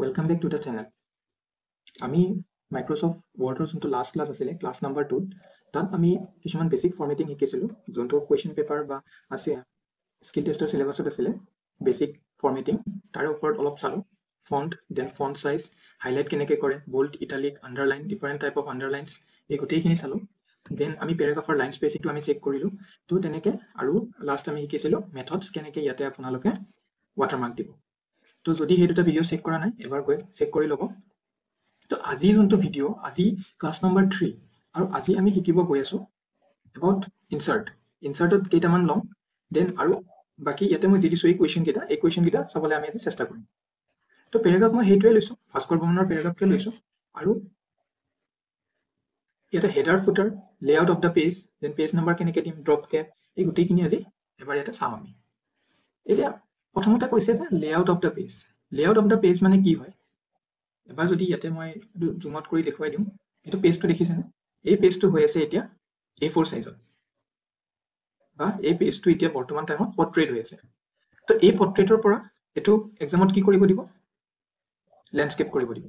Welcome back to the channel. আমি Microsoft Word যোনটো last class আছিলে ক্লাছ নাম্বাৰ 2 তাত আমি কিছুমান বেসিক ফৰ্মেটিং শিকিছিলো যোনটো কোৱেশ্চন পেপাৰ বা আছে স্কিল টেষ্টৰ সিলেবাছত আছিলে বেসিক ফৰ্মেটিং তাৰ ওপৰত অলপ চালো font then font size highlight কেনেকৈ কৰে bold italic underline different type of underlines এই গোটেইখিনি চালো দেন আমি পেৰাগ্ৰাফৰ লাইন স্পেচিংটো আমি চেক কৰিলো তো তেনেকৈ আৰু লাষ্ট আমি শিকিছিলো মেথডছ কেনেকৈ ইয়াতে আপোনালোকে ৱাটাৰমাৰ্ক দিব তো যদি সেই দুটা ভিডিঅ' চেক কৰা নাই এবাৰ গৈ চেক কৰি ল'ব তো আজি যোনটো ভিডিঅ' আজি ক্লাছ নম্বৰ 3 আৰু আজি আমি শিকিব গৈ আছো এবাউট ইনচাৰ্টত কেইটামান ল'ম দেন আৰু বাকি ইয়াতে মই যি দিছো এই কুৱেশ্যন কেইটা চাবলৈ আমি আজি চেষ্টা কৰিম তো পেৰাগ্ৰাফ মই সেইটোৱে লৈছো ভাস্কৰ বৰ্মনৰ পেৰাগ্ৰাফটোৱে লৈছো আৰু ইয়াতে header footer layout of the page then page number কেনেকৈ দিম ড্ৰপ কেপ এই গোটেইখিনি আজি এবাৰ ইয়াতে চাম আমি এতিয়া প্ৰথমতে কৈছে যে লেআউট অফ দ্য পেজ মানে কি হয় এবাৰ যদি ইয়াতে মই জুম আউট কৰি দেখুৱাই দিওঁ এইটো পেজটো দেখিছেনে এই পেজটো হৈ আছে এতিয়া A4 সাইজত বা এই পেজটো এতিয়া বৰ্তমান টাইমত পোৰ্ট্ৰেইট হৈ আছে তো এই পোৰ্ট্ৰেইটৰ পৰা এটো এক্সামত কি কৰিব দিব ল্যান্ডস্কেপ কৰিব দিব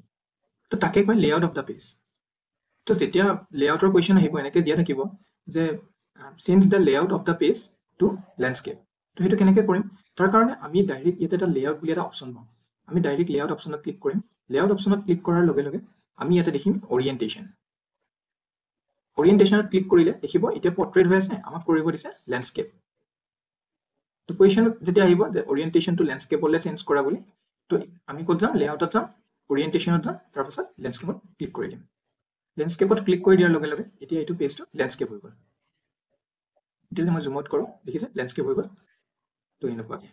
তো তাকে কয় লেআউট অফ দ্য পেজ তো যেতিয়া লেআউটৰ কোৱেশ্চন আহিব এনেকৈ দিয়া থাকিব যে change the layout of the page to landscape তো সেইটো কেনেকৈ কৰিম তাৰ কাৰণে আমি ডাইৰেক্ট ইয়াতে এটা লেআউট বুলি এটা অপচন পাম আমি ডাইৰেক্ট লেআউট অপচনত ক্লিক কৰিম লেআউট অপচনত ক্লিক কৰাৰ লগে লগে আমি ইয়াতে দেখিম অৰিয়েন্টেশনত ক্লিক কৰিলে দেখিব এতিয়া পোৰ্ট্ৰেইট হৈ আছে আমাক কৰিব দিছে ল্যান্ডস্কেপ তো কোৱেশ্চনত যেতিয়া আহিব যে অৰিয়েন্টেশন টু ল্যান্ডস্কেপলৈ চেঞ্জ কৰা বুলি তো আমি ক'ত যাম লেআউটত যাম অৰিয়েন্টেশনত যাম তাৰ পাছত ল্যান্ডস্কেপত ক্লিক কৰি দিম ল্যান্ডস্কেপত ক্লিক কৰি দিয়াৰ লগে লগে এতিয়া এইটো পেজটো ল্যান্ডস্কেপ হৈ গ'ল এতিয়া যে মই জুম আউট কৰোঁ দেখিছে ল্যান্ডস্কেপ হৈ গ'ল তো এনেকুৱাকে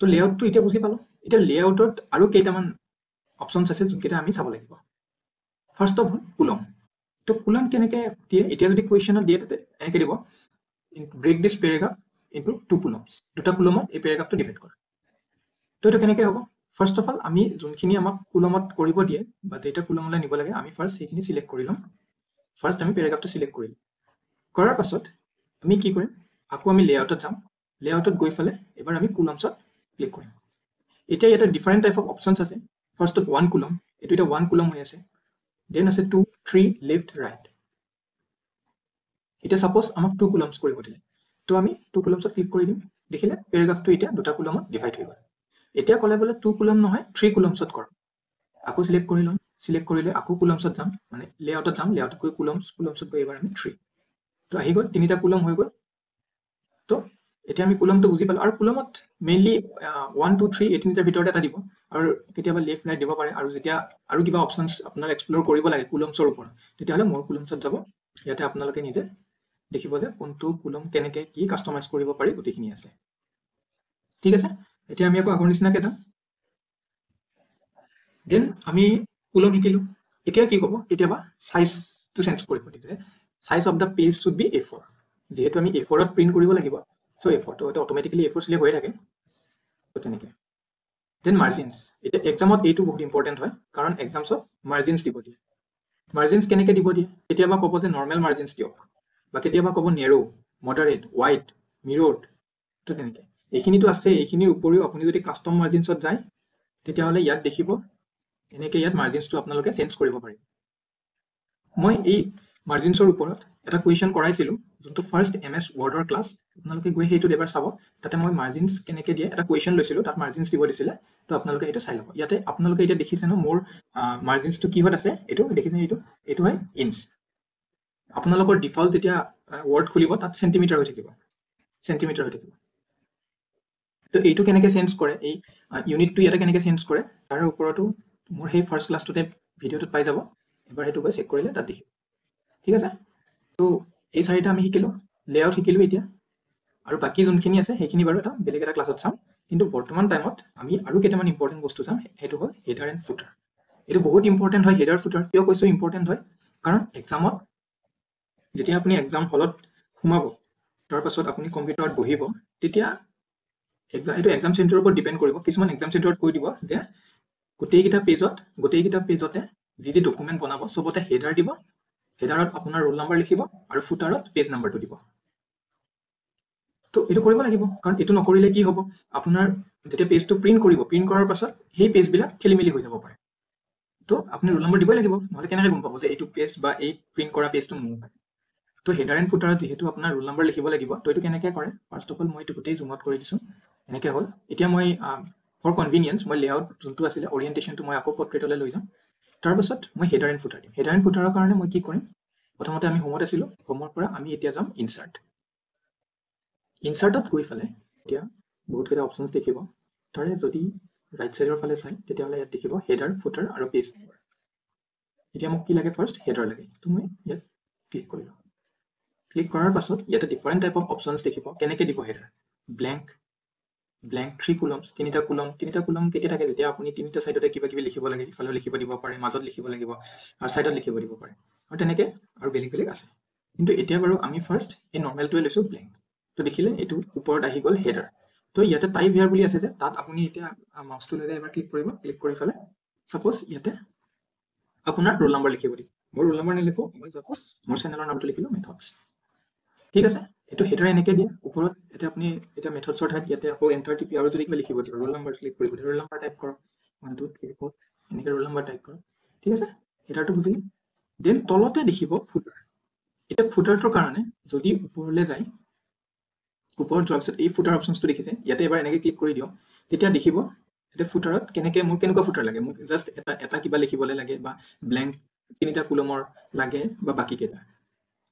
তো লেআউটটো এতিয়া বুজি পালো এতিয়া লেআউটত আৰু কেইটামান অপচনছ আছে যোনকেইটা আমি চাব লাগিব ফাৰ্স্ট অফ অল কুলম তো কুলম কেনেকৈ দিয়ে এতিয়া যদি কুৱেশ্যনত দিয়ে তাতে এনেকৈ দিব ব্ৰেক দিছ পেৰাগ্ৰাফ ইনটু 2 কুলমছ দুটা কুলমত এই পেৰাগ্ৰাফটো ডিভাইড কৰা তো এইটো কেনেকৈ হ'ব ফাৰ্স্ট অফ অল আমি যোনখিনি আমাক কুলমত কৰিব দিয়ে বা যেটা কুলমলৈ নিব লাগে আমি ফাৰ্স্ট সেইখিনি সিলেক্ট কৰি ল'ম ফাৰ্স্ট আমি পেৰাগ্ৰাফটো সিলেক্ট কৰিলো কৰাৰ পাছত আমি কি কৰিম আকৌ আমি লেআউটত যাম লেআউটত গৈ ফালে এবাৰ আমি কুলমছত ক্লিক কৰিম এতিয়া ইয়াতে ডিফাৰেন্ট টাইপ অফ অপচনছ আছে ফাৰ্স্টত 1 কুলম এটো এটা 1 কুলম হৈ আছে দেন আছে 2 3 লেফট ৰাইট এটা সাপোজ আমাক 2 কুলমছ কৰিব দিলে তো আমি 2 কুলমছত ক্লিক কৰি দিম দেখিলে পেৰাগ্ৰাফটো এতিয়া দুটা কুলমত ডিভাইড হৈ গ'ল এতিয়া ক'লে বলে 2 কুলম নহয় 3 কুলমছত কৰ আকৌ সিলেক্ট কৰি লম সিলেক্ট কৰিলে আকৌ কুলমছত যাম মানে লেআউটত যাম লেআউটত গৈ কুলমছত গৈ এবাৰ আমি 3 তো আহি গ'ল তিনিটা কুলম হৈ গ'ল তো এতিয়া আমি কুলমটো বুজি পালো আৰু কুলমত মেইনলি 1 2 3 এই তিনিটাৰ ভিতৰত এটা দিব আৰু কেতিয়াবা লেফট ৰাইট দিব পাৰে আৰু যেতিয়া আৰু কিবা অপচনছ আপোনাৰ এক্সপ্লোৰ কৰিব লাগে কুলমছৰ ওপৰত তেতিয়াহ'লে মোৰ কুলমছত যাব ইয়াতে আপোনালোকে নিজে দেখিব যে কোনটো কুলম কেনেকৈ কি কাষ্টমাইজ কৰিব পাৰি গোটেইখিনি আছে ঠিক আছে এতিয়া আমি আকৌ আগৰ নিচিনাকৈ যাম দেন আমি কুলম শিকিলো এতিয়া কি ক'ব কেতিয়াবা সাইজটো চেঞ্জ কৰিব দিলে size of the page should be A4 যেহেতু আমি A4 ত প্ৰিন্ট কৰিব লাগিব সো A4 তো এটা অটোমেটিক্যালি A4 সিলেক্ট হৈ থাকে তো তেনেকৈ দেন মাৰ্জিনছ এটা এক্সামত এইটো বহুত ইম্পৰ্টেন্ট হয় কাৰণ এক্সামছত মাৰ্জিনছ দিব দিয়ে মাৰ্জিনছ কেনেকৈ দিব দিয়ে কেতিয়াবা ক'ব যে নৰ্মেল মাৰ্জিনছ দিয়ক বা কেতিয়াবা ক'ব নেৰো মডাৰেট ওয়াইড মিৰৰড তো তেনেকৈ এইখিনিতো আছে এইখিনিৰ উপৰিও আপুনি যদি কাস্টম মাৰ্জিনছত যায় তেতিয়াহ'লে ইয়াত দেখিব এনেকৈ ইয়াত মাৰ্জিনছটো আপোনালোকে চেঞ্জ কৰিব পাৰিব মই এই মাৰ্জিনছৰ ওপৰত এটা কুৱেশ্যন কৰাইছিলো যোনটো ফাৰ্স্ট MS ৱৰ্ডৰ ক্লাছ আপোনালোকে গৈ সেইটোত এবাৰ চাব তাতে মই মাৰ্জিনছ কেনেকৈ দিয়ে এটা কুৱেশ্যন লৈছিলো তাত মাৰ্জিনছ দিব দিছিলে তো আপোনালোকে সেইটো চাই ল'ব ইয়াতে আপোনালোকে এতিয়া দেখিছে ন মোৰ মাৰ্জিনছটো কিহত আছে এইটো দেখিছে এইটো হয় ইঞ্চ আপোনালোকৰ ডিফল্ট যেতিয়া ৱৰ্ড খুলিব তাত সেন্টিমিটাৰ হৈ থাকিব তো এইটো কেনেকৈ চেঞ্জ কৰে এই ইউনিটটো ইয়াতে কেনেকৈ চেঞ্জ কৰে তাৰ ওপৰতো মোৰ সেই ফাৰ্স্ট ক্লাছটোতে ভিডিঅ'টোত পাই যাব এবাৰ সেইটো গৈ চেক কৰিলে তাত দেখিব ঠিক আছে তো এই চাৰিটা আমি শিকিলো লেআউট শিকিলো এতিয়া আৰু বাকি যোনখিনি আছে সেইখিনি বাৰু এটা বেলেগ এটা ক্লাছত চাম কিন্তু বৰ্তমান টাইমত আমি আৰু কেইটামান ইম্পৰ্টেন্ট বস্তু চাম সেইটো হ'ল হেডাৰ এণ্ড ফুটাৰ এইটো বহুত ইম্পৰ্টেন্ট হয় হেডাৰ ফুটাৰ কিয় কৈছো ইম্পৰ্টেন্ট হয় কাৰণ এক্সামত যেতিয়া আপুনি এক্সাম হলত সোমাব তাৰ পাছত আপুনি কম্পিউটাৰত বহিব তেতিয়া এইটো এক্সাম চেণ্টাৰৰ ওপৰত ডিপেণ্ড কৰিব কিছুমান এক্সাম চেণ্টাৰত কৈ দিব যে গোটেইকেইটা পেজতে যি ডকুমেণ্ট বনাব সবতে হেডাৰ দিব হেডাৰত আপোনাৰ ৰোল নাম্বাৰ লিখিব আৰু ফুটাৰত পেজ নাম্বাৰটো দিব তো এইটো কৰিব লাগিব কাৰণ এইটো নকৰিলে কি হ'ব আপোনাৰ যেতিয়া পেজটো প্ৰিন্ট কৰিব, প্ৰিন্ট কৰাৰ পাছত সেই পেজবিলাক খেলিমেলি হৈ যাব পাৰে। তো আপুনি ৰোল নম্বৰ দিবই লাগিব, নহ'লে কেনেকৈ গম পাব যে এইটো পেজ বা এই প্ৰিন্ট কৰা পেজটো মোৰ হয়। তো হেডাৰ এণ্ড ফুটাৰত যিহেতু আপোনাৰ ৰোল নম্বৰ লিখিব লাগিব, তো এইটো কেনেকৈ কৰে? ফাৰ্ষ্ট অফ অল মই এইটো গোটেই জুম আউট কৰি দিছোঁ, এনেকৈ হ'ল। এতিয়া মই ফৰ কনভিনিয়েঞ্চ মই লেআউট যোনটো আছিলে অৰিয়েণ্টেশ্যনটো মই আকৌ পৰ্ট্ৰেটলৈ লৈ যাম। তাৰপাছত মই হেডাৰ এণ্ড ফুটাৰ দিম। হেডাৰ এণ্ড ফুটাৰৰ কাৰণে মই কি কৰিম? প্ৰথমতে আমি হোমত আছিলোঁ, হোমৰ পৰা আমি এতিয়া যাম ইনচাৰ্ট। ইনচাৰ্টত গৈ ফালে এতিয়া বহুতকেইটা অপশ্যনছ দেখিব। তাৰে যদি ৰাইট চাইডৰ ফালে চাই তেতিয়াহ'লে ইয়াত দেখিব হেডাৰ, ফুটাৰ আৰু পেজ নম্বৰ। এতিয়া মোক কি লাগে? ফাৰ্ষ্ট হেডাৰ লাগে, তো মই ইয়াত ক্লিক কৰিলোঁ। ক্লিক কৰাৰ পাছত ইয়াতে ডিফাৰেণ্ট টাইপ অফ অপশ্যনছ দেখিব। কেনেকৈ দিব হেডাৰ? ব্লেংক, 3 কুলমছ, 3টা কুলম। 3টা কুলম কেতিয়া থাকে? যেতিয়া আপুনি 3টা চাইডতে কিবা কিবি লিখিব লাগে, ইফালেও লিখিব দিব পাৰে, মাজত লিখিব লাগিব আৰু চাইডত লিখিব দিব পাৰে, আৰু তেনেকৈ আৰু বেলেগ বেলেগ আছে। কিন্তু এতিয়া বাৰু আমি ফাৰ্ষ্ট এই নৰ্মেলটোৱে লৈছোঁ, ব্লেংক। তো দেখিলে এইটো ওপৰত আহি গ'ল হেডাৰ। তো ইয়াতে টাইপ হেয়াৰ বুলি আছে যে, তাত আপুনি এতিয়া মাউচটো লৈ এবাৰ ক্লিক কৰিব। ক্লিক কৰি ফালে ছাপ'জ ইয়াতে আপোনাৰ ৰোল নম্বৰ লিখিব দিব। মোৰ ৰোল নম্বৰ নিলিখোঁ, মই ছাপ'জ মোৰ চেনেলৰ নামটো লিখিলোঁ মেথডছ। ঠিক আছে, এইটো হেডাৰ এনেকৈ দিয়ে ওপৰত। এতিয়া আপুনি এতিয়া মেথডছৰ ঠাইত ইয়াতে আকৌ এণ্টাৰ টিপি আৰু যদি কিবা লিখিব দিব, ৰোল নম্বৰ ক্লিক কৰিব, ৰোল নম্বৰ টাইপ কৰক, 1 2 3 4 এনেকৈ ৰোল নম্বৰ টাইপ কৰক। ঠিক আছে, হেডাৰটো বুজিলে। দেন তলতে দেখিব ফুটাৰ। এতিয়া ফুটাৰটোৰ কাৰণে যদি ওপৰলৈ যায়, ওপৰত যোৱাৰ পিছত এই ফুটাৰ অপশ্যনছটো দেখিছে, ইয়াতে এবাৰ এনেকৈ ক্লিক কৰি দিয়ক। তেতিয়া দেখিব এতিয়া ফুটাৰত মোৰ কেনেকুৱা ফুটাৰ লাগে। মোক জাষ্ট এটা কিবা লিখিবলৈ লাগে, বা ব্লেংক 3টা কুলমৰ লাগে, বা বাকীকেইটা।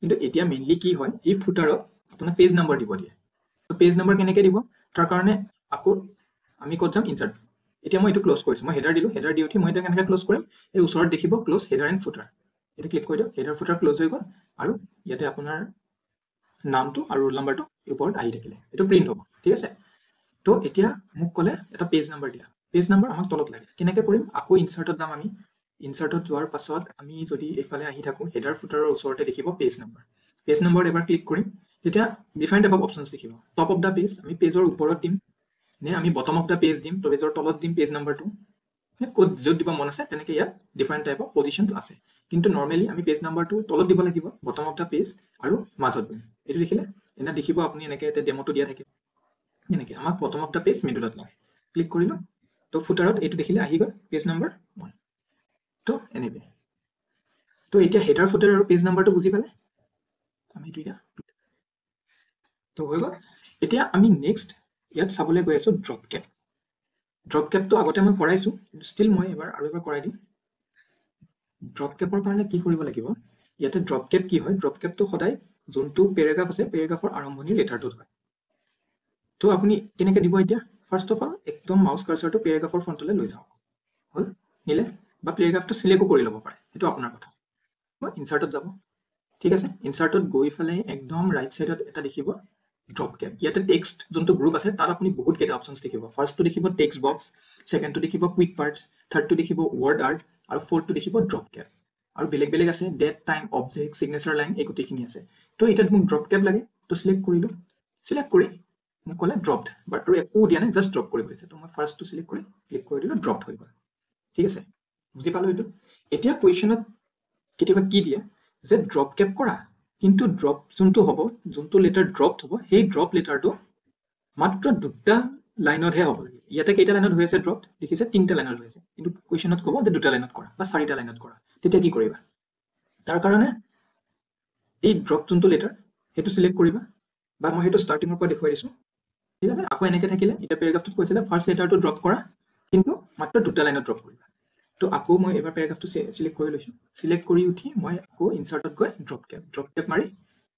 কিন্তু এতিয়া মেইনলি কি হয়, এই ফুটাৰত আপোনাক পেজ নম্বৰ দিব দিয়ে। তো পেজ নম্বৰ কেনেকৈ দিব? তাৰ কাৰণে আকৌ আমি ক'ত যাম? ইনচাৰ্ট। এতিয়া মই এইটো ক্ল'জ কৰিছোঁ, মই হেডাৰ দিলোঁ। হেডাৰ দি উঠি মই এতিয়া কেনেকৈ ক্ল'জ কৰিম? এই ওচৰত দেখিব ক্ল'জ হেডাৰ এণ্ড ফুটাৰ, এইটো ক্লিক কৰি দিয়ক। হেডাৰ ফুটাৰ ক্ল'জ হৈ গ'ল, আৰু ইয়াতে আপোনাৰ নামটো আৰু ৰোল নম্বৰটো ওপৰত আহি থাকিলে, এইটো প্ৰিণ্ট হ'ব। ঠিক আছে, তো এতিয়া মোক ক'লে এটা পেজ নম্বৰ দিয়া। পেজ নম্বৰ আমাক তলত লাগে, কেনেকৈ কৰিম? আকৌ ইনচাৰ্টত যাম আমি। ইনচাৰ্টত যোৱাৰ পাছত আমি যদি এইফালে আহি থাকোঁ, হেডাৰ ফুটাৰৰ ওচৰতে দেখিব পেজ নম্বৰ। পেজ নম্বৰত এবাৰ ক্লিক কৰিম, তেতিয়া ডিফাৰেণ্ট টাইপ অফ অপশ্যনছ দেখিব। টপ অফ দ্য পেজ, আমি পেজৰ ওপৰত দিম নে আমি বটম অফ দ্য পেজ দিম, তো পেজৰ তলত দিম পেজ নম্বৰটো, ক'ত য'ত দিব মন আছে তেনেকৈ ইয়াত ডিফাৰেণ্ট টাইপ অফ পজিশ্যনছ আছে। কিন্তু নৰ্মেলি আমি পেজ নম্বৰটো তলত দিব লাগিব, বটম অফ দ্য পেজ, আৰু মাজত দিম। এইটো দেখিলে এনে দেখিব আপুনি এনেকৈ এতিয়া ডেম'টো দিয়া থাকে, এনেকৈ আমাক বটম অফ দ্য পেজ মিডলত লাগে। ক্লিক কৰিলোঁ, তো ফুটাৰত এইটো দেখিলে আহি গ'ল পেজ নম্বৰ 1। তো এনেকৈ। তো এতিয়া হেডাৰ, ফুটাৰ আৰু পেজ নম্বৰটো বুজি পালে আমি এইটো এতিয়া। তো হৈ গ'ল। এতিয়া আমি নেক্সট ইয়াত চাবলৈ গৈ আছোঁ ড্ৰপ কেপ। ড্ৰপ কেপটো আগতে মই কৰাইছোঁ, ষ্টিল মই আৰু এবাৰ কৰাই দিম। ড্ৰপ কেপৰ কাৰণে কি কৰিব লাগিব? ইয়াতে ড্ৰপ কেপ কি হয়? ড্ৰপ কেপটো সদায় যোনটো পেৰেগ্ৰাফ আছে, পেৰেগ্ৰাফৰ আৰম্ভণিৰ লেটাৰটোত হয়। তো আপুনি কেনেকৈ দিব? এতিয়া ফাৰ্ষ্ট অফ অল একদম মাউচ কাৰ্চাৰটো পেৰেগ্ৰাফৰ ফ্ৰণ্টলৈ লৈ যাওক। হ'ল, নিলে, বা পেৰেগ্ৰাফটো চিলেক্টো কৰি ল'ব পাৰে, সেইটো আপোনাৰ কথা। ইনচাৰ্টত যাব। ঠিক আছে, ইনচাৰ্টত গৈ ফালে একদম ৰাইট চাইডত এটা দেখিব ড্ৰপ কেপ। ইয়াতে টেক্সট যোনটো গ্ৰুপ আছে তাত আপুনি বহুতকেইটা অপশ্যনছ দেখিব। ফাৰ্ষ্টটো দেখিব টেক্সট বক্স, ছেকেণ্ডটো দেখিব কুইক পাৰ্টছ, থাৰ্ডটো দেখিব ৱৰ্ড আৰ্ট, আৰু ফ'ৰ্থটো দেখিব ড্ৰপ কেপ। আৰু বেলেগ বেলেগ আছে, date, time, object, signature line, এই গোটেইখিনি আছে। তো এতিয়া মোক ড্ৰপ কেপ লাগে, তো চিলেক্ট কৰিলোঁ। চিলেক্ট কৰি মোক ক'লে ড্ৰপড, বাট আৰু একো দিয়া নাই, জাষ্ট ড্ৰপ কৰিব দিছে। তো মই ফাৰ্ষ্টটো চিলেক্ট কৰি ক্লিক কৰি দিলোঁ, ড্ৰপড হৈ গ'ল। ঠিক আছে, বুজি পালোঁ এইটো। এতিয়া কুৱেশ্যনত কেতিয়াবা কি দিয়ে যে ড্ৰপ কেপ কৰা, কিন্তু ড্ৰপ যোনটো হ'ব, যোনটো লেটাৰ ড্ৰপ হ'ব, সেই ড্ৰপ লেটাৰটো মাত্ৰ 2টা লাইনতহে হ'ব লাগে। ইয়াতে কেইটা লাইনত হৈ আছে ড্ৰপ দেখিছে? 3টা লাইনত হৈ আছে, কিন্তু কুৱেশ্যনত ক'ব যে 2টা লাইনত কৰা বা 4টা লাইনত কৰা। তেতিয়া কি কৰিবা? তাৰ কাৰণে এই ড্ৰপ যোনটো লেটাৰ সেইটো চিলেক্ট কৰিবা, বা মই সেইটো ষ্টাৰ্টিঙৰ পৰা দেখুৱাই দিছোঁ। ঠিক আছে, আকৌ এনেকৈ থাকিলে এতিয়া পেৰেগ্ৰাফটোত কৈছিলে ফাৰ্ষ্ট লেটাৰটো ড্ৰপ কৰা, কিন্তু মাত্ৰ 2টা লাইনত ড্ৰপ কৰিবা। তো আকৌ মই এবাৰ পেৰেগ্ৰাফটো চিলেক্ট কৰি লৈছোঁ। চিলেক্ট কৰি উঠি মই আকৌ ইনচাৰ্টত গৈ ড্ৰপ কেপ মাৰি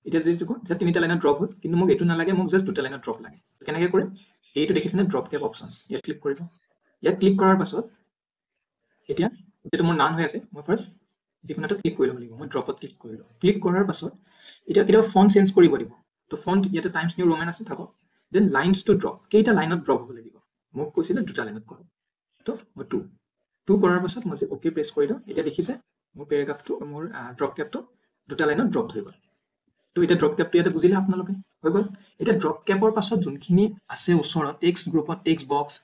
এতিয়া যদি কওঁ যে 3টা লাইনত ড্ৰপ হ'ল, কিন্তু মোক এইটো নালাগে, মোক জাষ্ট 2টা লাইনত ড্ৰপ লাগে। কেনেকৈ কৰিম? এইটো দেখিছেনে ড্ৰপ কেপ অপশ্যনছ, ইয়াত ক্লিক কৰিব। ইয়াত ক্লিক কৰাৰ পাছত এতিয়া যিহেতু মোৰ নাম হৈ আছে, মই ফাৰ্ষ্ট যিকোনো এটা ক্লিক কৰি ল'ব লাগিব। মই ড্ৰপত ক্লিক কৰিলোঁ। ক্লিক কৰাৰ পাছত এতিয়া কেতিয়াবা ফন্ট চেঞ্জ কৰিব দিব। তো ফন্ট ইয়াতে টাইমছ নিউ ৰোমান আছে, থাকক। দেন লাইনছ টু ড্ৰপ, কেইটা লাইনত ড্ৰপ হ'ব লাগিব? মোক কৈছিলে 2টা লাইনত কৰক, তো মই 2 কৰাৰ পাছত মই যে অ'কে প্ৰেছ কৰি দিওঁ, এতিয়া দেখিছে মোৰ পেৰেগ্ৰাফটো, মোৰ ড্ৰপ কেপটো 2টা লাইনত ড্ৰপ হৈ গ'ল। তো এতিয়া ড্ৰপ কেপটো ইয়াতে বুজিলে আপোনালোকে, হৈ গ'ল। এতিয়া ড্ৰপ কেপৰ পাছত যোনখিনি আছে ওচৰত টেক্সট গ্ৰুপত, টেক্সট বক্স,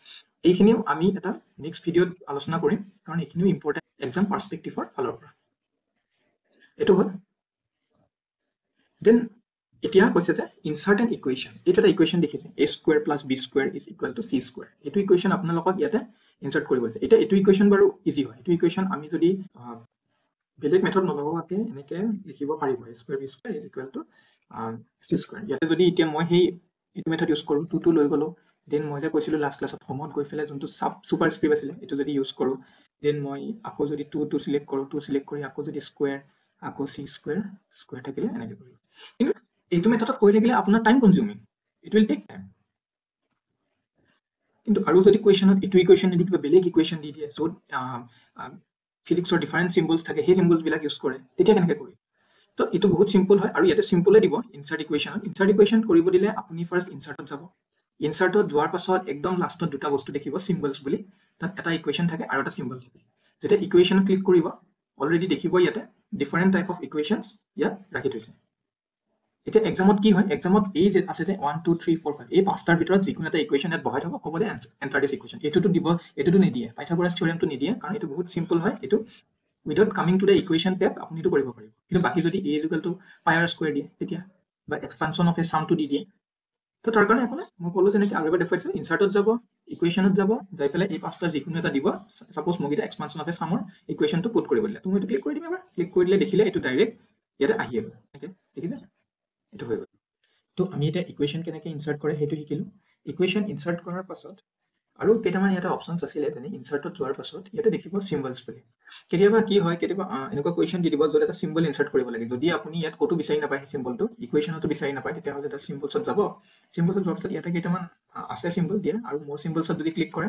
এইখিনিও আমি এটা নেক্সট ভিডিঅ'ত আলোচনা কৰিম, কাৰণ এইখিনিও ইম্পৰ্টেণ্ট এক্সাম পাৰ্চপেক্টিভৰ ফালৰ পৰা। এইটো হ'ল। দেন এতিয়া কৈছে যে ইনচাৰ্ট এন ইকুৱেশ্যন, এইটো এটা ইকুৱেশ্যন দেখিছে a square plus b square is equal two c square, এইটো ইকুৱেশ্যন আপোনালোকক ইয়াতে ইনচাৰ্ট কৰিব দিছে। এতিয়া এইটো ইকুৱেশ্যন বাৰু ইজি হয়, এইটো ইকুৱেশ্যন আমি যদি বেলেগ মেথড নলগোৱাকৈ এনেকৈ লিখিব পাৰিব a square b square is equal two c square. ইয়াতে যদি এতিয়া মই সেই এইটো মেথড ইউজ কৰোঁ, টুটো লৈ গ'লোঁ, দেন মই যে কৈছিলোঁ লাষ্ট ক্লাছত হোমত গৈ পেলাই যোনটো ছুপাৰ স্ক্ৰিপ্ট আছিলে এইটো যদি ইউজ কৰোঁ, দেন মই আকৌ যদি টু চিলেক্ট কৰোঁ, টু চিলেক্ট কৰি আকৌ যদি স্কুৱেৰ, আকৌ c স্কুৱেৰ, স্কুৱেৰ থাকিলে এনেকৈ কৰিম। কিন্তু এইটো মেথডত কৰি থাকিলে আপোনাৰ time consuming, it will take time. কিন্তু আৰু যদি কুৱেশ্যনত এইটো ইকুৱেশ্যন নিদি কিবা বেলেগ ইকুৱেশ্যন দি দিয়ে য'ত ফিজিক্সৰ ডিফাৰেণ্ট চিম্বলছ থাকে, সেই চিম্বলছবিলাক ইউজ কৰে, তেতিয়া কেনেকৈ কৰিম? তো এইটো বহুত চিম্পল হয়, আৰু ইয়াতে চিম্পলে দিব ইনচাৰ্ট ইকুৱেশ্যনত। ইনচাৰ্ট ইকুৱেশ্যন কৰিব দিলে আপুনি ফাৰ্ষ্ট ইনচাৰ্টত যাব, ইনচাৰ্টত যোৱাৰ পাছত একদম লাষ্টত দুটা বস্তু দেখিব চিম্বলছ বুলি, তাত এটা ইকুৱেশ্যন থাকে আৰু এটা চিম্বল থাকে। যেতিয়া ইকুৱেশ্যনত ক্লিক কৰিব অলৰেডি দেখিব ইয়াতে ডিফাৰেণ্ট টাইপ অফ ইকুৱেশ্যনছ ইয়াত ৰাখি থৈছে। এতিয়া এক্সামত কি হয়, এক্সামত এই যে আছে যে 1 2 3 4 5 এই পাঁচটাৰ ভিতৰত যিকোনো এটা ইকুৱেশ্যন ইয়াত বহাই থব, ক'ব যে এণ্টাৰ দিছ ইকুৱেশ্যন। এইটোতো দিব, এইটোতো নিদিয়ে, পাইথাগোৰাছ থিয়ৰেমটো নিদিয়ে, কাৰণ এইটো বহুত চিম্পল হয়। এইটো without coming to the equation tab আপুনি এইটো কৰিব পাৰিব। কিন্তু বাকী যদি a is equal to pi r square দিয়ে তেতিয়া, বা এক্সপানশ্যন অফ এ চামটো দি দিয়ে, তো তাৰ কাৰণে একো নাই। মই ক'লোঁ যেনেকৈ আৰু এবাৰ দেখুৱাইছোঁ, ইনচাৰ্টত যাব, ইকুৱেশ্যনত যাব, যাই পেলাই এই পাঁচটা যিকোনো এটা দিব। ছাপ'জ মোক এতিয়া এক্সপানশ্যন অফ এ চামৰ ইকুৱেশ্যনটো পুট কৰিব দিলে, তো মই এইটো ক্লিক কৰি দিম এবাৰ, ক্লিক কৰি দিলে দেখিলে এইটো ডাইৰেক্ট ইয়াতে আহিয়ে গ'ল, এনেকৈ দেখিছে, এইটো হৈ গ'ল। তো আমি এতিয়া ইকুৱেশ্যন কেনেকৈ ইনচাৰ্ট কৰে সেইটো শিকিলোঁ। ইকুৱেশ্যন ইনচাৰ্ট কৰাৰ পাছত আৰু কেইটামান ইয়াতে অপশ্যনছ আছিলে, যেনে ইনচাৰ্টত যোৱাৰ পাছত ইয়াতে দেখিব চিম্বলছ বুলি। কেতিয়াবা কি হয়, কেতিয়াবা এনেকুৱা কুৱেশ্যন দি দিব য'ত এটা চিম্বল ইনচাৰ্ট কৰিব লাগে, যদি আপুনি ইয়াত ক'তো বিচাৰি নাপায় সেই চিম্বলটো, ইকুৱেশ্যনতো বিচাৰি নাপায়, তেতিয়াহ'লে এটা চিম্বলছত যাব, চিম্বলছত যোৱাৰ পাছত ইয়াতে কেইটামান আছে চিম্বল দিয়ে, আৰু মোৰ চিম্বলছত যদি ক্লিক কৰে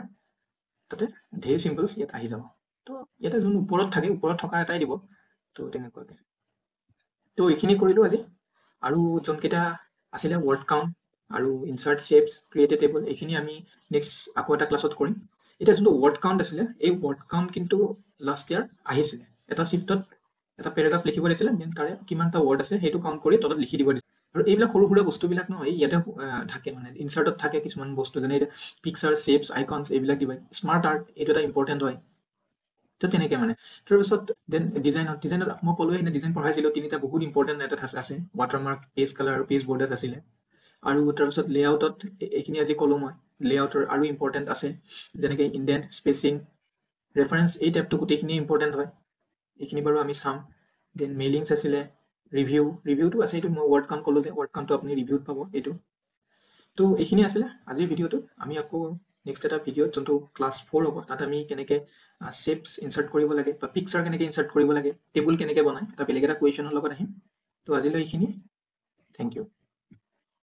তাতে ঢেৰ চিম্বলছ ইয়াত আহি যাব। তো ইয়াতে যোন ওপৰত থাকে, ওপৰত থকা এটাই দিব, তো তেনেকুৱাকৈ। তো এইখিনি কৰিলোঁ আজি, আৰু যোনকেইটা আছিলে ৱৰ্ড কাউণ্ট আৰু insert shapes, create a table, এইখিনি আমি নেক্সট আকৌ এটা ক্লাছত কৰিম। এতিয়া যোনটো ৱৰ্ড কাউণ্ট আছিলে, এই ৱৰ্ড কাউণ্ট কিন্তু লাষ্ট ইয়াৰ আহিছিলে, এটা শ্বিফ্টত এটা পেৰাগ্ৰাফ লিখিব দিছিলে, দেন তাৰে কিমানটা ৱৰ্ড আছে সেইটো কাউণ্ট কৰি তলত লিখি দিব দিছিলে। আৰু এইবিলাক সৰু সুৰা বস্তুবিলাক নহয়, ইয়াতে থাকে, মানে ইনচাৰ্টত থাকে কিছুমান বস্তু, যেনে এতিয়া পিকচাৰ, শেপছ, আইকনছ, এইবিলাক দিব। স্মাৰ্ট আৰ্ট এইটো এটা ইম্পৰ্টেণ্ট হয়, তো তেনেকৈ মানে। তাৰপিছত দেন ডিজাইনত মই ক'লোৱে এনে ডিজাইন পঢ়াইছিলোঁ, তিনিটা বহুত ইম্পৰ্টেণ্ট এটা আছে, ৱাটাৰমাৰ্ক, পেজ কালাৰ আৰু পেজ বৰ্ডাৰ্ছ আছিলে। আৰু তাৰপিছত লেআউটত এইখিনি আজি ক'লোঁ মই, লেআউটৰ আৰু ইম্পৰ্টেণ্ট আছে, যেনেকৈ ইণ্ডেণ্ট, স্পেচিং, ৰেফাৰেঞ্চ, এই টাইপটো গোটেইখিনি ইম্পৰ্টেণ্ট হয়, এইখিনি বাৰু আমি চাম। দেন মেইলিংছ আছিলে, ৰিভিউটো আছে, এইটো মই ৱৰ্ড কাউণ্ট ক'লোঁ যে ৱৰ্ড কাউণ্টটো আপুনি ৰিভিউত পাব এইটো। তো এইখিনি আছিলে আজিৰ ভিডিঅ'টো। আমি আকৌ নেক্সট এটা ভিডিঅ'ত যোনটো ক্লাছ 4 হ'ব, তাত আমি কেনেকৈ শেপছ ইনচাৰ্ট কৰিব লাগে, বা পিকচাৰ কেনেকৈ ইনচাৰ্ট কৰিব লাগে, টেবুল কেনেকৈ বনায়, এটা বেলেগ এটা কুৱেশ্যনৰ লগত আহিম। তো আজিলৈ এইখিনি, থেংক ইউ।